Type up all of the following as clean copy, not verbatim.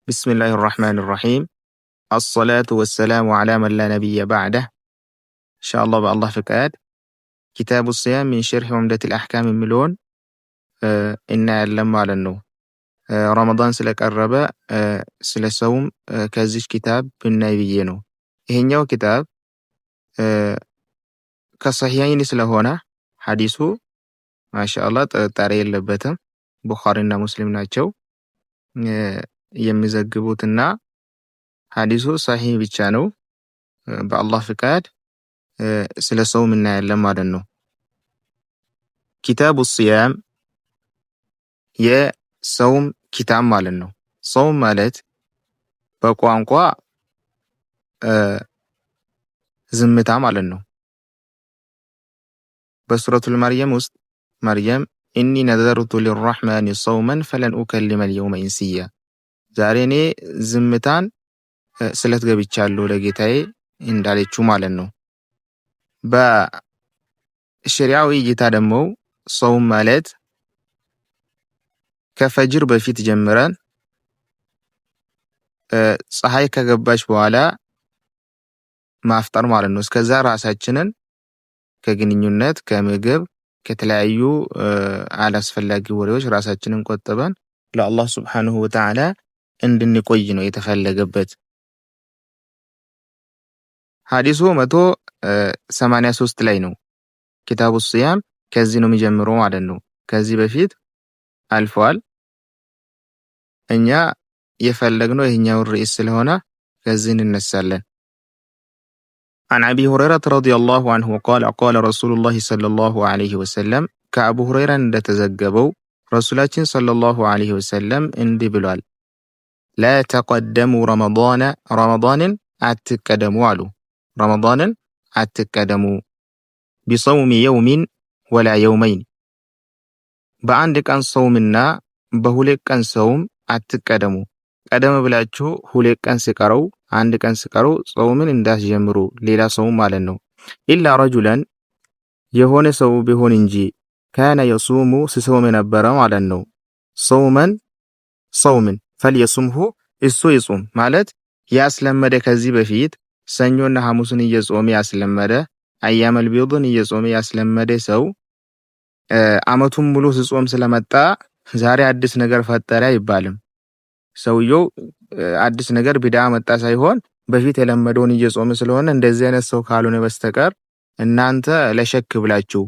بسم الله الرحمن الرحيم. الصلاة والسلام على من لا نبي بعده. إن شاء الله بالله فكاد كتاب الصيام من شرح عمدة الأحكام الملون. إن لما على النو رمضان سلك الربا سل صوم كزيش كتاب بالنبيينو هنيو كتاب كصحيحين سل هنا حديثه ما شاء الله تاريخ لبتم بخارينا مسلم ناتشو የሚዘግቡትና ሐዲሱ ሰሂህ ብቻ ነው። በአላህ ፍቃድ ስለ ጾም እናያለን ማለት ነው። ኪታቡ ሲያም የጾም ኪታብ ማለት ነው። ጾም ማለት በቋንቋ ዝምታ ማለት ነው። በሱረቱል መርየም ውስጥ መርየም ኢኒ ነዘርቱ ሊርረሕማን ጾመን ፈለን ኡከሊመ ልየውመ ኢንሲያ ዛሬ እኔ ዝምታን ስለት ገብቻለሁ ለጌታዬ እንዳለችው ማለት ነው። በሸሪዓዊ እይታ ደግሞ ጾም ማለት ከፈጅር በፊት ጀምረን ፀሐይ ከገባች በኋላ ማፍጠር ማለት ነው። እስከዛ ራሳችንን ከግንኙነት ከምግብ ከተለያዩ አላስፈላጊ ወሬዎች ራሳችንን ቆጥበን ለአላህ ሱብሓነሁ ወተዓላ እንድንቆይ ነው የተፈለገበት። ሐዲሱ 183 ላይ ነው። ኪታቡ ሲያም ከዚህ ነው የሚጀምረው ማለት ነው። ከዚህ በፊት አልፏል። እኛ የፈለግነው ይሄኛው ርዕስ ስለሆነ ከዚህ እንነሳለን። عن أبي هريرة رضي الله عنه قال قال رسول الله صلى الله عليه وسلم كأبو هريرة እንደተዘገበው ረሱላችን صلى الله عليه وسلم እንዲህ ብሏል። لا تقدموا رمضان አትቀደሙ አሉ። ረመዳንን አትቀደሙ ቢሰውም የውሚን ወላ የውመይን በአንድ ቀን ሰውምና በሁለት ቀን ሰውም አትቀደሙ። ቀደም ብላችሁ ሁለት ቀን ሲቀረው አንድ ቀን ሲቀረው ጾምን እንዳትጀምሩ ሌላ ሰው ማለት ነው። ኢላ ረጁላን የሆነ ሰው ቢሆን እንጂ ካነ የሱሙ ሲጾም የነበረ ማለት ነው። ሰውምን ፈልየሱምሁ እሱ ይጾም ማለት ያስለመደ ከዚህ በፊት ሰኞና ሐሙስን እየጾመ ያስለመደ አያመል ቢድን እየጾመ ያስለመደ ሰው አመቱን ሙሉ ሲጾም ስለመጣ ዛሬ አዲስ ነገር ፈጠረ አይባልም። ሰውየው አዲስ ነገር ቢዳ መጣ ሳይሆን በፊት የለመደውን እየጾመ ስለሆነ እንደዚህ አይነት ሰው ካልሆነ በስተቀር እናንተ ለሸክ ብላችሁ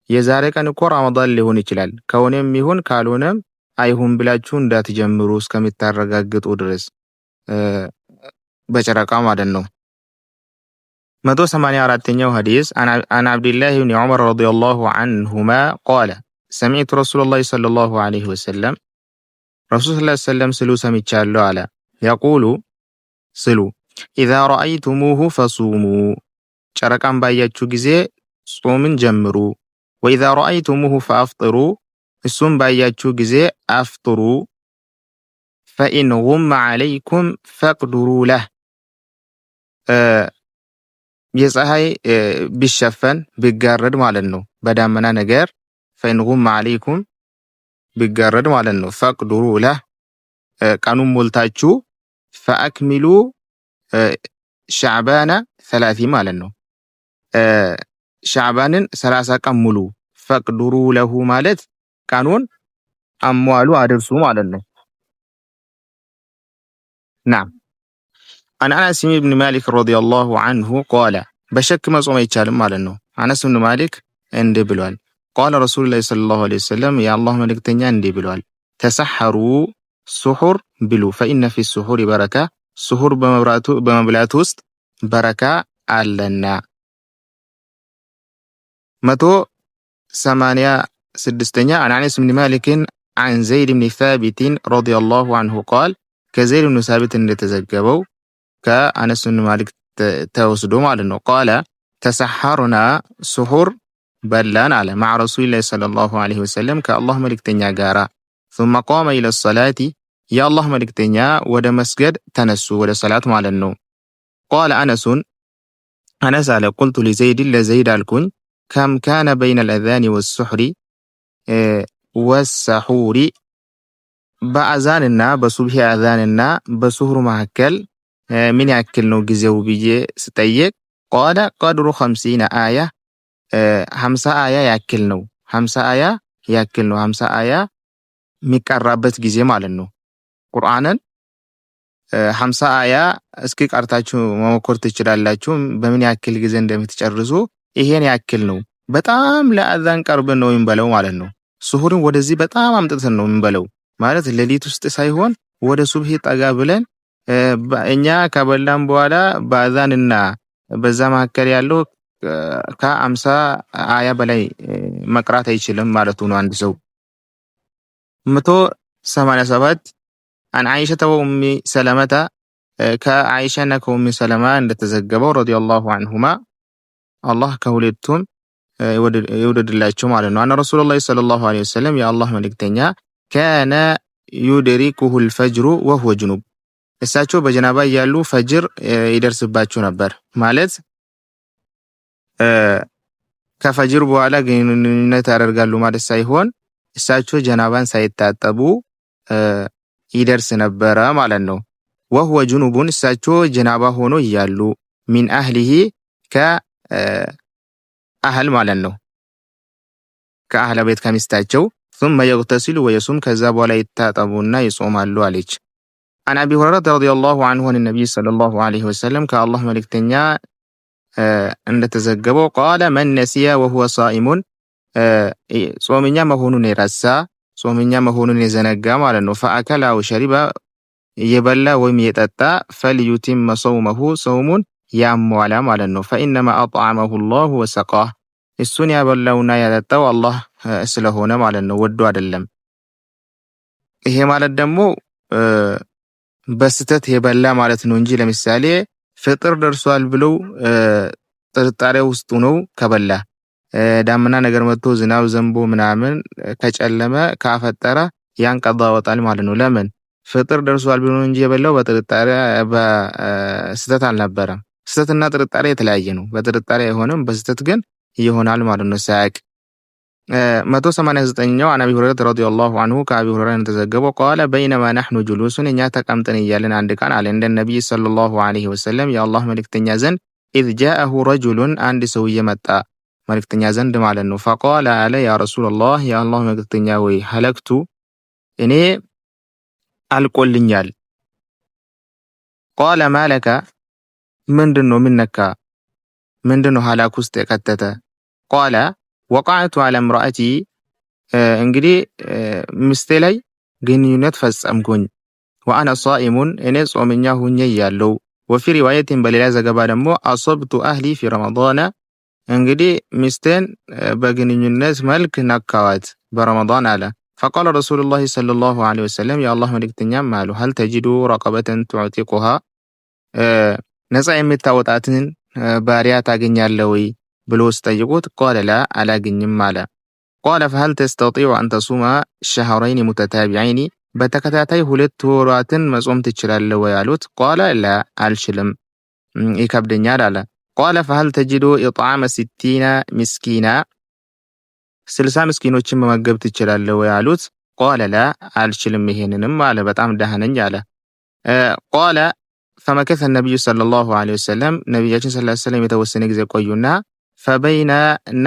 የዛሬ ቀን እኮ ረመዳን ሊሆን ይችላል ከሆነም ይሁን ካልሆነም አይሁን ብላችሁ እንዳትጀምሩ እስከምታረጋግጡ ድረስ በጨረቃ ማለት ነው። 184ኛው ሐዲስ عن عبد الله بن عمر رضي الله عنهما قال سمعت رسول الله صلى الله عليه وسلم رسول الله صلى الله عليه وسلم ስሉ ሰምቻለሁ አለ። يقول ስሉ إذا رأيتموه فصوموا ጨረቃን ባያችሁ ጊዜ ጾምን ጀምሩ። وإذا رأيتموه فأفطروا እሱም ባያችሁ ጊዜ አፍጥሩ። فإن غم عليكم فاقدروا له የፀሐይ ቢሸፈን ቢጋረድ ማለት ነው በዳመና ነገር فإن غم عليكم ቢጋረድ ማለት ነው። فاقدروا له ቀኑን ሞልታችሁ فأكملوا شعبان 30 ማለት ነው። ሻዕባንን 30 ቀን ሙሉ فاقدروا له ማለት ቀኑን አሟሉ አድርሱ ማለት ነው። نعم عن أنس بن مالك رضي الله عنه قال بشك ما صوم يتشالم ማለት ነው። أنس بن مالك እንዲህ ብሏል። قال رسول الله صلى الله عليه وسلم يا الله መልእክተኛ እንዲህ ብሏል። تسحروا سحور ብሉ فإن في السحور بركة سحور በመብላት ውስጥ በረካ አለና። 186ኛ عن أنس بن مالك عن زيد بن ثابت رضي الله عنه قال ከዘይድ ብን ሳቢት እንደተዘገበው ከአነስ ብን ማሊክ ተወስዶ ማለት ነው። قال تسحرنا سحور በላን አለ مع رسول الله صلى الله عليه وسلم ከአላህ መልእክተኛ ጋራ ثم قام الى الصلاه የአላህ መልእክተኛ ወደ መስገድ ተነሱ ወደ ሰላት ማለት ነው። قال انس አለ قلت لزيد ለዘይድ አልኩኝ كم كان بين الاذان والسحر والسحور በአዛንና በሱብሂ አዛንና በሱሁር መካከል ምን ያክል ነው ጊዜው ብዬ ስጠይቅ ቃለ ቀድሩ 50 አያ 50 አያ ያክል ነው። 50 አያ ያክል ነው። 50 አያ የሚቀራበት ጊዜ ማለት ነው። ቁርአንን 50 አያ እስኪ ቀርታችሁ መሞከር ትችላላችሁ። በምን ያክል ጊዜ እንደምትጨርሱ ይሄን ያክል ነው። በጣም ለአዛን ቀርብ ነው የሚበለው ማለት ነው። ሱሁርን ወደዚህ በጣም አምጥተን ነው የሚበለው ማለት ሌሊት ውስጥ ሳይሆን ወደ ሱብሂ ጠጋ ብለን እኛ ከበላን በኋላ በአዛንና በዛ መካከል ያለው ከ50 አያ በላይ መቅራት አይችልም ማለት ነው አንድ ሰው። 187 عن عائشة وأم سلمة كعائشة وأم سلمة እንደተዘገበው رضي الله عنهما الله ከሁለቱም ይወደድላቸው ማለት ነው። أن رسول الله صلى الله عليه وسلم يا الله መልእክተኛ كان يدركه الفجر وهو جنوب እሳቸው በጀናባ ያሉ ፈጅር ይደርስባቸው ነበር ማለት ከፈጅር በኋላ ግንኙነት ያደርጋሉ ማለት ሳይሆን እሳቸው ጀናባን ሳይታጠቡ ይደርስ ነበር ማለት ነው። وهو جنوب እሳቸው ጀናባ ሆኖ ይያሉ من أهله ከአህል ማለት ነው ከአህለ ቤት ከሚስታቸው ثم يغتسل ويصوم ከዛ በኋላ ይታጠቡና ይጾማሉ አለች። عن أبي هريرة رضي الله عنه عن النبي صلى الله عليه وسلم كالله ملكتنيا እንደተዘገበው قال من نسي وهو صائم ጾመኛ መሆኑን የረሳ ጾመኛ መሆኑን የዘነጋ ማለት ነው فأكل أو شرب የበላ ወይም የጠጣ فليتم صومه صومون ያሟላ ማለት ነው فإنما أطعمه الله وسقاه እሱን ያበላውና ያጠጣው አላህ ስለሆነ ማለት ነው ወዶ አይደለም። ይሄ ማለት ደግሞ በስተት የበላ ማለት ነው እንጂ ለምሳሌ ፍጥር ደርሷል ብለው ጥርጣሬ ውስጥ ነው ከበላ ዳመና ነገር መጥቶ ዝናብ ዘንቦ ምናምን ከጨለመ ካፈጠረ ያን ቀዳ ወጣል ማለት ነው። ለምን ፍጥር ደርሷል ብለው እንጂ የበላው በጥርጣሬ በስተት አልነበረም። ስተትና ጥርጣሬ የተለያየ ነው። በጥርጣሬ አይሆንም፣ በስተት ግን ይሆናል ማለት ነው ሳያቅ 189ኛው عن ابي هريره رضي الله عنه كابي هريره እንደተዘገበው قال بينما نحن جلوس እኛ ተቀምጠን እያለን አንድ ቀን አለ እንደ ነብይ صلى الله عليه وسلم የአላህ መልእክተኛ ዘንድ اذ جاءه رجل አንድ ሰው እየመጣ መልእክተኛ ዘንድ ማለት ነው فقال አለ يا رسول الله የአላህ መልእክተኛ ወይ هلكت እኔ አልቆልኛል قال ما لك ምንድነው ምንነካ ምንድነው ሐላክ ውስጥ የከተተ قال وقعت على امرأتي እንግዲህ ሚስቴ ላይ ግንኙነት ፈጸምኩኝ وانا صائم እኔ ጾመኛ ሆኜ ያለው وفي روايه በሌላ ዘገባ ደግሞ اصبت اهلي في رمضان እንግዲህ ሚስቴን በግንኙነት መልክ ነካዋት በረመዳን አለ فقال رسول الله صلى الله عليه وسلم يا الله መልእክተኛ ማሉ هل تجد رقبة تعتقها ነፃ የምታወጣትን ባሪያ ታገኛለህ ወይ ብሎ ሲጠይቁት قال لا አላገኝም አለ قال فهل تستطيع أن تصوم شهرين متتابعين በተከታታይ 2 ወራትን መጾም ትችላለህ ወይ አሉት قال لا አልችልም ይከብደኛል አለ قال فهل تجد إطعام 60 مسكينا 60 ምስኪኖችን መመገብ ትችላለህ ወይ አሉት قال لا አልችልም ይሄንንም አለ በጣም ደህነኝ አለ قال فمكث النبي صلى الله عليه وسلم ነብያችን ሰለላሁ ዐለይሂ ወሰለም የተወሰነ ጊዜ ቆዩና فبين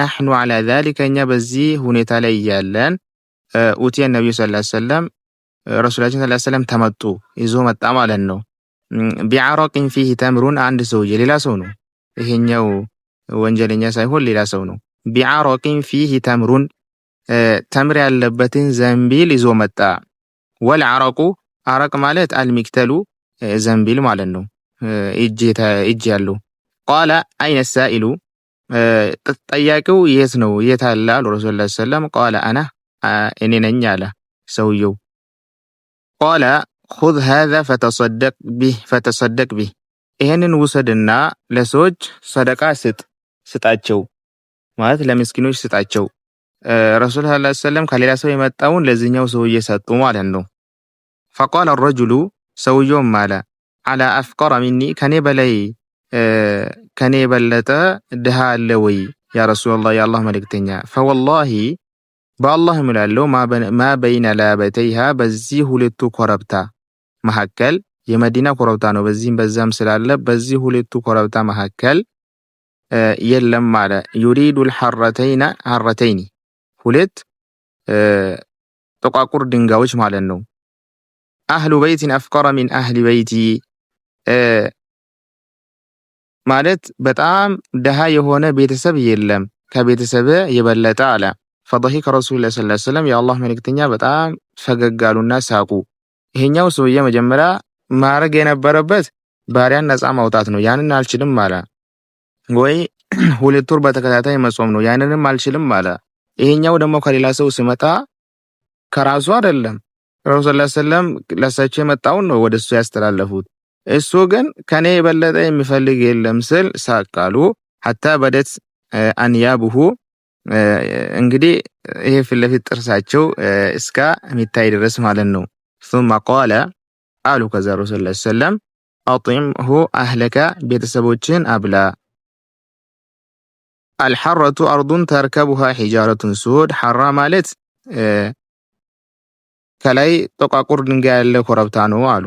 نحن على ذلك እኛ በዚህ ሁኔታ ላይ ያለን ኡቲየ ነብዩ ሰለላሁ ዐለይሂ ወሰለም ረሱላችን ሰለላሁ ዐለይሂ ወሰለም ተመጡ ይዞ መጣ ማለት ነው بعرق فيه تمر አንድ ሰው የሌላ ሰው ነው ይሄኛው ወንጀለኛ ሳይሆን ሌላ ሰው ነው بعرق فيه تمر ተምር ያለበትን ዘንቢል ይዞ መጣ والعرق عرق ማለት المكتل ዘንቢል ማለት ነው እጅ ያለው قال اين السائل ጠያቂው የት ነው የት አለ ረሱላህ ሰለላሁ ዐለይሂ ወሰለም قال انا እኔ ነኝ አለ ሰውየው قال خذ هذا فتصدق به ይሄንን ውሰድና ለሰዎች ሰደቃ ስጣቸው ማለት ለምስኪኖች ስጣቸው ረሱላህ ሰለላሁ ዐለይሂ ወሰለም ከሌላ ሰው የመጣውን ለዚህኛው ሰውዬ ሰጡ ማለት ነው فقال الرجل ሰውየው ማለ على افقر مني ከኔ በለጠ ድሃ አለ ወይ ያ ረሱላህ ያ አላህ መልእክተኛ فوالله በአላህ እምላለሁ ማ በይነ ላበተይሃ በዚህ ሁለቱ ኮረብታ መካከል የመዲና ኮረብታ ነው በዚህም በዛም ስላለ በዚህ ሁለቱ ኮረብታ መካከል የለም አለ። ዩሪዱል ሐረተይኒ ሁለት ጥቋቁር ድንጋዮች ማለት ነው። አህሉ በይቲን አፍቀረ ሚን አህሊ በይቲ ማለት በጣም ደሃ የሆነ ቤተሰብ የለም ከቤተሰብ የበለጠ አለ። ፈضحك ረሱሉላህ ሰለላሁ ዐለይሂ ወሰለም የአላህ መልእክተኛ በጣም ፈገግ አሉና ሳቁ። ይሄኛው ሰውዬ መጀመሪያ ማረግ የነበረበት ባሪያን ነፃ ማውጣት ነው። ያንን አልችልም አለ። ወይ 2 ወር በተከታታይ መጾም ነው። ያንንም አልችልም አለ። ይሄኛው ደግሞ ከሌላ ሰው ሲመጣ ከራሱ አይደለም ረሱላህ ሰለላሁ ዐለይሂ ወሰለም ለሳቸው የመጣውን ነው ወደሱ ያስተላለፉት። እሱ ግን ከኔ የበለጠ የሚፈልግ የለም ስል ሳቃሉ ሐታ በደት አንያቡሁ እንግዲህ ይሄ ፊት ለፊት ጥርሳቸው እስከ ሚታይ ድረስ ማለት ነው። ثم قال አሉ ከዛ ረሱላህ ሰለላሁ ዐለይሂ ወሰለም አጥዕምሁ አህለከ ቤተሰቦችን አብላ። አልሐረቱ አርዱን ተርከቡሃ ሒጃረቱን ሱድ ሐራ ማለት ከላይ ጠቋቁር ድንጋይ ያለ ኮረብታ ነው አሉ።